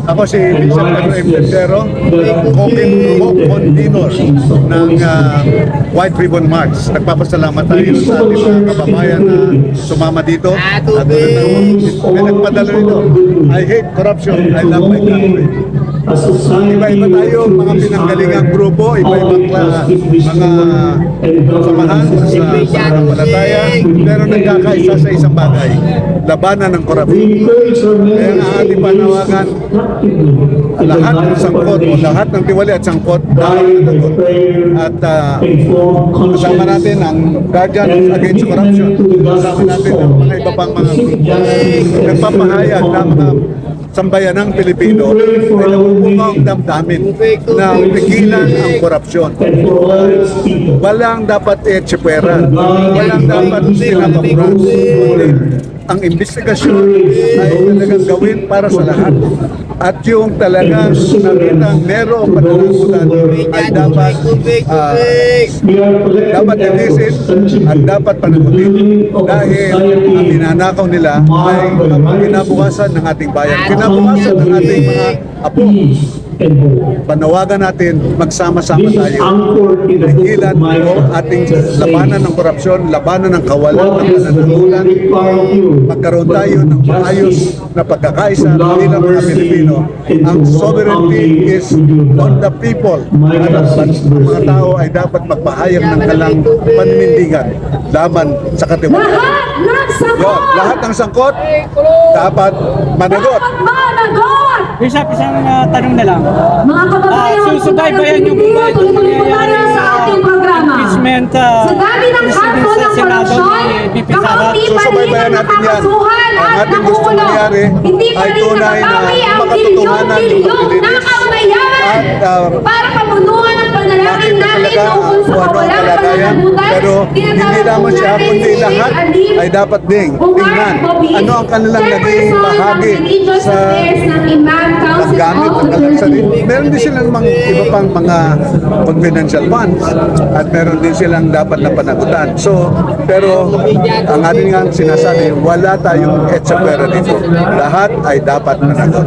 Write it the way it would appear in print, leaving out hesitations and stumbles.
Ako si Bishop Pedro M. Tendero, co-convenor ng White Ribbon March. Nagpapasalamat tayo sa ating mga kababayan na sumama dito at may nagpadala nito. I hate corruption, I love my country. Iba-iba tayo, mga pinanggalingang grupo, iba-ibang mga samahan sa pananampalataya, pero nagkakaisa sa isang bagay, labanan ng korupsyon. Kaya nga ating panawagan, lahat ng sangkot o lahat ng tiwali at sangkot dahil nanagot. At kasama natin ang Guardians Against Corruption, kasama natin ang mga iba pang mga nagpapahayag na mga sambayanang Pilipino ay namumungong damdamin na pigilan ang korupsyon. Walang dapat etsipwera, walang dapat sinapapras. Ang investigasyon ay talagang gawin para sa lahat. At yung talagang nakitang merong pananagutan ay dapat ilisin at dapat panagutin dahil ang ninanakaw nila ay ang kinabukasan ng ating bayan, kinabukasan ng ating mga apo. Panawagan natin, magsama-sama tayo. Pigilan o ating labanan ng korupsyon, labanan ng kawalan ng pananagutan. Magkaroon tayo ng maayos na pagkakaisa bilang mga Pilipino. Ang sovereignty is on the people. At ang mga tao ay dapat magpahayag ng kalang paninindigan laban sa katiwala. Lahat ng sangkot dapat managot. Bishop, isang tanong na lang. Mga kababayan, susubaybayan niyo po ba itong mangyayari sa ating programa? impeachment Sa dami ng kaso ng korupsyon, Susubaybayan natin yan. Ang ating gusto mangyari ay tunay na makatotohanan yung paglilinis at para pamunuan ang panalangin natin tungkol sa kawalang pananagutan. pero hindi lamang siya kundi lahat ay dapat ding tingnan ano ang kanilang naging bahagi sa paggamit ng kanilang sarili. Meron din silang iba pang mga confidential funds at meron din silang dapat na panagutan. So, pero ang ating nga sinasabi, wala tayong etsapwera dito. Lahat ay dapat managot.